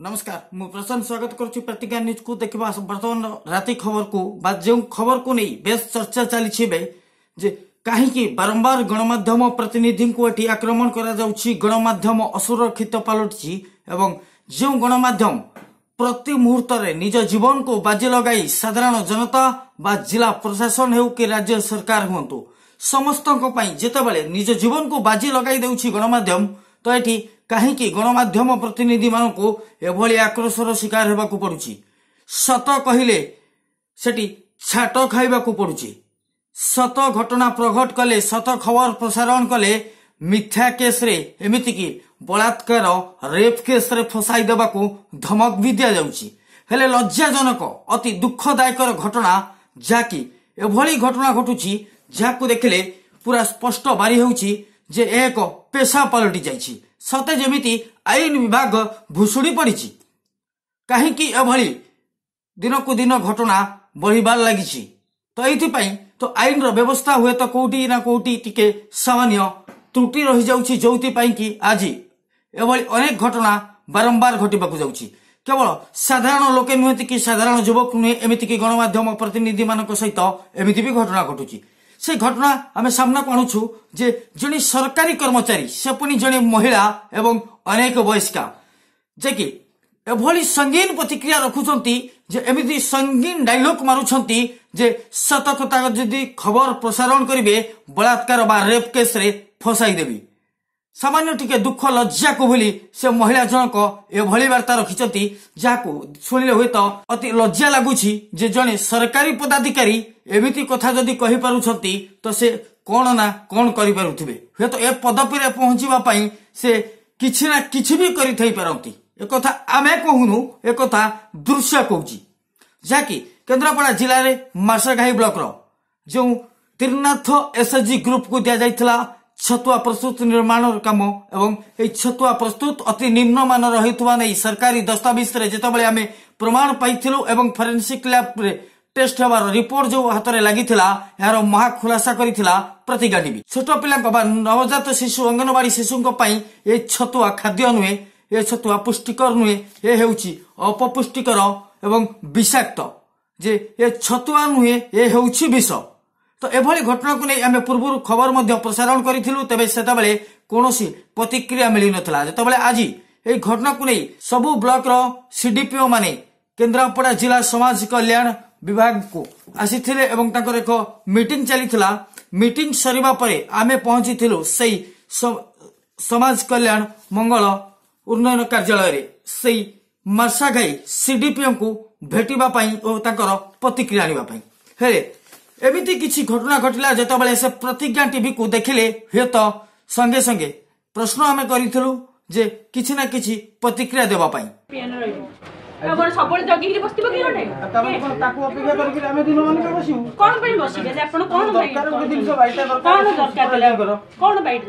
नमस्कार मु प्रसन्न स्वागत करुच्ची प्रतिज्ञा न्यूज को देखा बर्तमान राति खबर को जो खबर को नहीं बेस चर्चा चली जे कहीं बारंबार गणमाध्यम प्रतिनिधि को एटी आक्रमण गणमाध्यम असुरक्षित पलटि एवं जो गणमाध्यम प्रति मुहूर्त निज जीवन को बाजी लगाई साधारण जनता बा जिला प्रशासन हो कि राज्य सरकार हूँ समस्त जितेबाला निज जीवन को बाजी लगाई देउछि गणमाध्यम तो ये कहीं गणमाध्यम प्रतिनिधि मान को एभली आक्रोशर शिकार होगा पड़ुछि सत कहले सेठी छाट खाइबा पड़ुछि सत घटना प्रघट कले सत खबर प्रसारण कले मिथ्या केस रे एमिति की बलात्कार रेप केस रे फसाई देबा को धमक भी दिया जाउछि हेले लज्जाजनक अति दुखदायक घटना जाकी एभली घटना घटुछि जाकु देखले पूरा स्पष्ट बारी होउछि जे एक पेशा पलटि जाइछि सते जेमिति आईन विभाग भुसुड़ी पड़ी कहीं एभली दिन को दिन घटना बढ़िबार लगी तो ये तो आईन रो व्यवस्था हुए तो कोटी ना कोटी टिके सामान्य त्रुटि रही जाउछि जोथि कि आज एभली अनेक घटना बारंबार घटिबाकु जाउछि केवल साधारण लोके नुहति कि साधारण युवक नुहे एमिति कि गणमाध्यम प्रतिनिधि मानक सहित एमिति भी घटना घटुछि से घटना आम सामना को आणुछु जे जने सरकारी कर्मचारी से पुणी जने महिला एवं अनेक वयस्का जे कि एभली संगीन प्रतिक्रिया रखुछंती जे एमिति संगीन डायलॉग मारुछंती जे सतकता जदि खबर प्रसारण करिवे बलात्कार बा रेप केस रे फसाई देबी सामान्य टिके दुख लज्जा को भूली से महिला जनक एभली वार्ता रखिछंती जाको सुनिले हुए तो अति लज्जा लागुछि जे जने सरकारी पदाधिकारी एमिति कथा जदि कहि पारुछंती तो से कोन ना कोन करि पारुथिबे हे तो ए पदपी रे पहुंचीबा पई से किछि ना किछि भी करि थई पारंती ए कथा आमे कहूनु ए कथा दृश्य कहूची जाकी केन्द्रापड़ा जिले रे मार्शाघाई ब्लॉक रो जो त्रिनाथ एसएचजी ग्रुप को दिया जाइथिला छतुआ प्रस्तुत निर्माण काम एवं ए छतुआ प्रस्तुत अति निम्न मान रहितुवा नै सरकारी दस्तावेज रे जेतबेले आमे प्रमाण पाइथिलु एवं फोरेंसिक लैब रे टेस्ट हबार रिपोर्ट जो हाथ में लगिथिला यार महा खुलासा करिथिला प्रतिज्ञा टीवी छोट पिला नवजात शिशु अंगनवाड़ी शिशु ये छतुआ खाद्य नुहे ये छतुआ पुष्टिकर नुहे ये हेउची अपपुष्टिकर एवं विषाक्त जे ये छतुआ नुहे ये हेउची विष तो एभली घटना को नहीं आम पूर्व खबर मध्य प्रसारण करिथिलु तबे सेतबेले कोनोसी प्रतिक्रिया मिली नथला जेतबेले आज ए घटना को नहीं सबु ब्लॉक रो सीडीपीओ माने केन्द्रापड़ा जिला समाज कल्याण विभाग को आसीथिले एवं ताकर एक मीटिंग चलीथिला मीटिंग सरीबा परे आमे पहुंचीथिलु सेई समाज कल्याण मंगल उन्नयन कार्यालय रे सेई मार्शाघाई सीडीपीओ को भेटिबा पई ओ ताकर प्रतिक्रिया आनिबा पई हेले एमिति किछि घटना घटिला जेतबेले से प्रतिज्ञा टीवी को देखिले हे तो संगे संगे प्रश्न आमे करिथिलु जे किछि ना किछि प्रतिक्रिया देबा पई आपण सबले जगी के बस्तिबो कि हटे तबन कोन ताको अपेक्षा करि कि आमे दिन मान के बसिउ कोन पई बसिबे जे आपण कोन दरकार के दिन से बाइटा दरकार कोन दरकार पेला करो कोन बाइट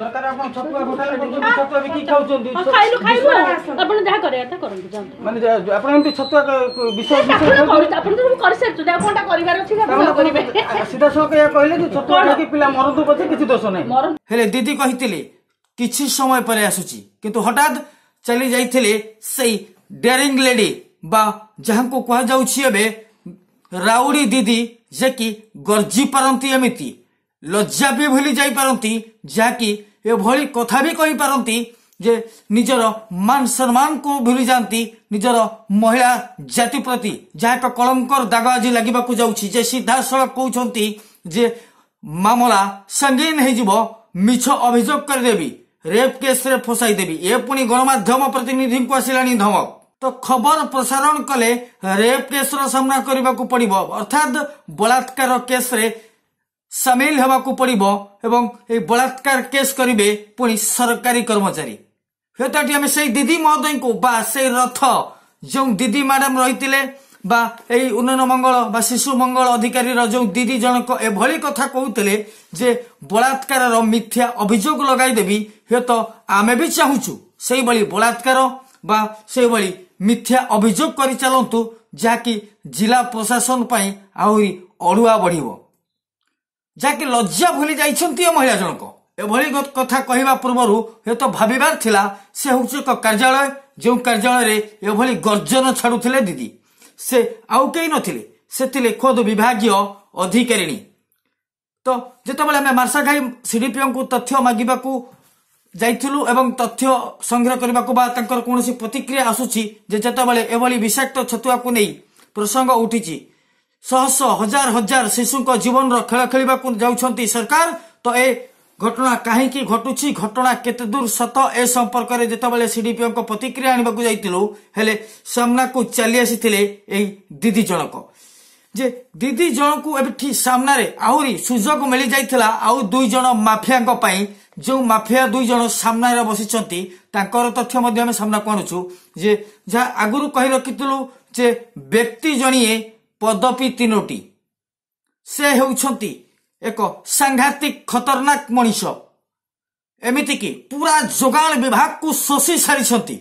दरकार आपण छतुआ घोटाला करछन छतुआ भी की खाउछन खाइलु आपण जहा करे एता करंतु जानतो माने आपण एंती छतुआ विषय आपण तो कर सरछु जे कोनटा करिवार अछि आपण करिवे सीधा सके या कहले कि छतुआ खाकी पिला मरदु पछे किछि दोष नै हेले दीदी कहितिले किछि समय परे आसुची किंतु हठात चली जाइथिले सेई डेयरिंग लेडी बा जहां को कहा जाउछि एबे राउडी दीदी जे कि गर्जी पारंती एमिति लज्जा भी भूली जाई पारंती जाकी ए भली कथा भी कहि पारंती जे निजर मान सम्मान को भूली जानती निजर महिला जाति प्रति जहा एक कलंकर दाग आज लागिबा को जाउछि जे सीधा सड़क कहउछंती जे मामला संगीन हे जिवो मिछ अभियोग कर देबी रेप केस रे फसाई देबी ए पुनी गणमाध्यम प्रतिनिधि को आसिलानी धमक तो खबर प्रसारण कले रेप केस रो सामना करबा को पड़िबो अर्थात बलात्कार केस रे शामिल हेबा को पड़िबो एवं ए बलात्कार केस करिवे पुनी सरकारी कर्मचारी हेताटी हम सेई दीदी महोदय को बा सेई रथ जो दीदी मैडम रहितिले बा एई उन्नयन मंगल बा शिशु मंगल अधिकारी रो जो दीदी जनक एभली कथा कहउतले जे बलात्कार रो मिथ्या अभियोग लगाई देबी हे तो आमे भी चाहूछु सेई बली बलात्कार बा सेई बली मिथ्या अभियोग करि चलंतु जाकी जिला प्रशासन पई आउरी अडुआ बढ़िबो जाकी लज्जा भूली जाइछंती महिला जनक एभली कथा कहवा पूर्व हे तो भाविबार थिला से होउछ एक कार्यालय जो कार्यालय एभली गर्जन छाड़ुले दीदी से आउ कई नथिले से थिले खोद विभागीय अधिकारिणी। तो जितेबाला आम मार्साघाई सीडीपीओ को तथ्य मागिबाकू जाइथिलु एवं तथ्य संग्रह करबाकू बा तांकर कोनोसी प्रतिक्रिया आसुची जे जेतेबाले एभली विषाक्त छतुआ को नहीं प्रसंग उठिची शह शह हजार हजार शिशु जीवन खेल खेलवाकू जाउछंती सरकार। तो ए घटना कहीं घटुची घटना केते दूर सत ए संपर्क में जितेबाला सीडीपीओ को प्रतिक्रिया आनिबाकू जाइथिलु हेले सामना को चली आसीथिले एई दीदी जनक जे दीदी जनकू एठी सामना रे आहुरी सुजोग मिली जाइथिला आउ दुई जन माफिया पई जो माफिया दुई जन सामना रे बसिचंती तांकर तथ्य मध्ये हम सामना कोणुछु जे जा आगुरु कहि रखितलु जे व्यक्ति जणिए पदपी तीनोटी से हेउछंती एक सांघातिक खतरनाक मनीष एमिति की पूरा जोगान विभाग को शोषी सारी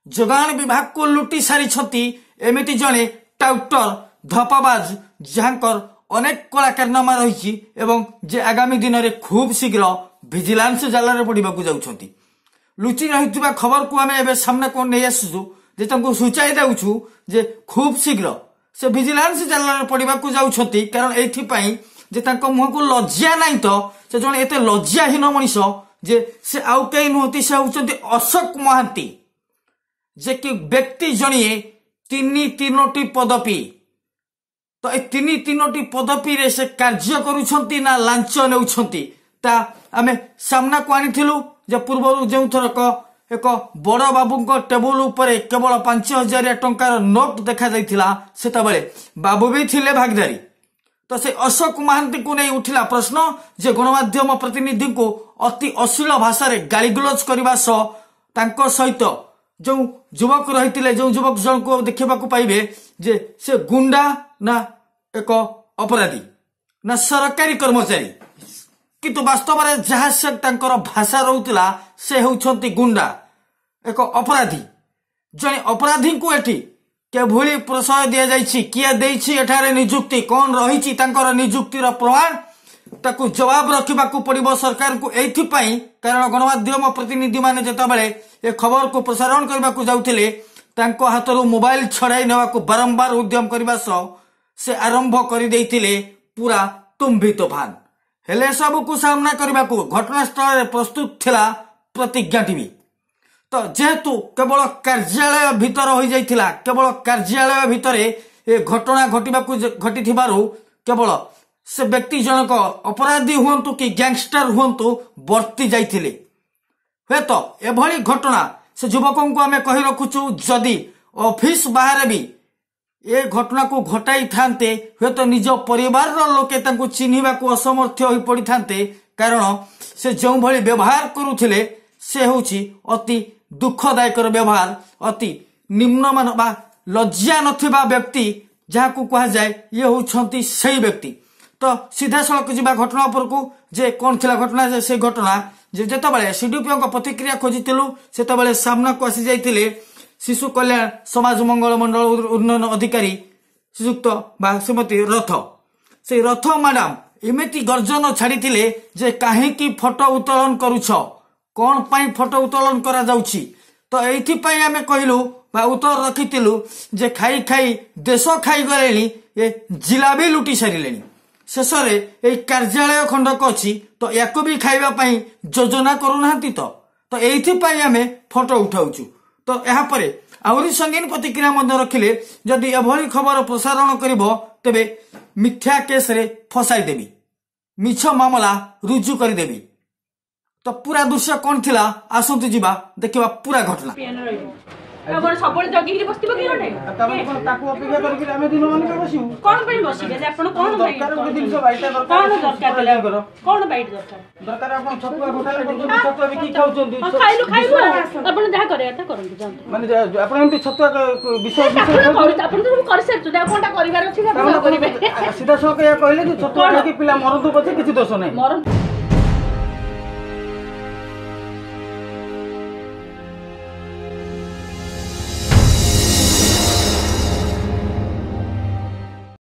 जोगान विभाग को लुटी सारी एमिति जणे टाउटर धपाबाज जहाँकर अनेक कलाकारनामा रही एवं जे आगामी दिन में खूब शीघ्र विजिलेंस जाल पड़ा जाउछंती। लुचि रही खबर को आम ए सामना को नहीं आसुचु जे तांको सूचाई देउछु जे खूब शीघ्र से विजिलेंस जाल पड़ा जाउछंती कारण एथिपाई जे तांको मुह को लज्जा नहीं तो से जने एते लज्जाहीन मनीष जे से आउ कई नुहति से होउछंती अशोक महांती जे कि व्यक्ति जणिए तीनोटी पदपी। तो ए तीनोटी पदपी रे से कार्य करूछंती ना लांच नेउछंती ता आमे सामना को आनिथिलु जे पूर्व जो थरक एक बड़ बाबू टेबुल उपरे केवल 5000 टंकार नोट देखा जाइथिला सेता बेले बाबू भी थिले भागीदारी। तो से अशोक महांती को नहीं उठिला प्रश्न जे गणमाध्यम प्रतिनिधि को अति अश्लील भाषा रे गालीगलोज करबा तांको सहित जो युवक रही जो युवक जन को देखा पाइबे जे से गुंडा ना एक अपराधी ना सरकारी कर्मचारी किंतु वास्तव में जहाँ से तांकर भाषा रोला से होउछंती गुंडा एक अपराधी जने अपराधी को एठी के भूली प्रशय दिया जाइछि किया देइछि एठारे नियुक्ति कौन रही तांकर नियुक्तिर प्रमाण ताकू जवाब रखिबाकू पड़िबो सरकार को एथि पई कारण गणमाध्यम प्रतिनिधि माने जेताबेले ए खबर को प्रसारण करबाकू जाउथिले तांको हाथरू मोबाइल छड़ाई नेबाकू बारंबार उद्यम करबा से आरंभ कर देइथिले पूरा तुम्भी तोफान हेले सब को सामना करबाकू घटनास्थल प्रस्तुत थिला प्रतिज्ञा टीवी। तो जेहेतु केवल कार्यालय भीतर हो जाइथिला केवल कार्यालय भितर ए घटना घटिथिबारु केवल से व्यक्ति जनक अपराधी हुंतु कि गैंगस्टर हुंतु वर्ती जाइथिले हे तो एभली घटना से युवकों को आमे कहि रखुछु जदि ऑफिस बाहर भी ए घटना को घटाई थांते हे तो निज परिवार लोके तांको चिन्हिबा को असमर्थ होई पड़ी थांते कारण से जो भली व्यवहार करुथिले से होछि अति दुखदायक व्यवहार अति निम्नमान बा लज्जा नथिबा व्यक्ति जहाँ को कहा जाए ये होउछंती सही व्यक्ति। तो सीधा सड़क जीवा घटना उपर को जे कौन थिला घटना से घटना जे जेतेबेले सीडीपीओ को प्रतिक्रिया खोजिथिलु सेतेबेले सामना को आसी जाइथिले शिशु कल्याण समाज मंगल मंडल उन्नयन अधिकारी श्रीयुक्त बा श्रीमती रथ से रथ मैडम एमिति गर्जन छाड़ी जे काहेकि फोटो उत्तोलन करुछ कौन पाई फोटो उत्तोलन करा जाउछि। तो एथि पई आमे कहिलु बा उत्तर रखिथिलु जे खाई खाई देश खाई गलेनी ए जिला भी लुटी सारिलेनी शेष में ए कार्यालय खंडक अच्छी तो याको भी खाइबा पई योजना करूनाहांती तो एथि पई आमे फोटो उठाउछु। तो यहाँ पर आहरी संगीन प्रतिक्रिया मध्य रखिले जदि एभली खबर प्रसारण करिबो तेबे मिथ्या केस रे फसाई देबी मिछ मामला रुजु कर देबी। तो पूरा दृश्य कौन थिला आसंतु जीवा देखिबा पूरा घटना आपण सबळे जगिरि बस्तिबो कि हटे तबे कोन ताको अपेक्षा करि कि आमे दिन मन के बसिउ कोन पई बसिबे जे आपण कोन पई दरकार दिन से बाइटा कोन दरकार पेला करो कोन बाइट दरकार आपण छतुआ घोटाले करछन छतुआ भी की खाउछन खाइलु आपण जहा करे एता करंतु जानतु माने आपण एंती छतुआ विषय आपण तो कर सकते जे कोनटा करिवार अछि आपण करिवे सीधा सो के कहले कि छतुआ के पिला मरदु पछे किछि दोष नै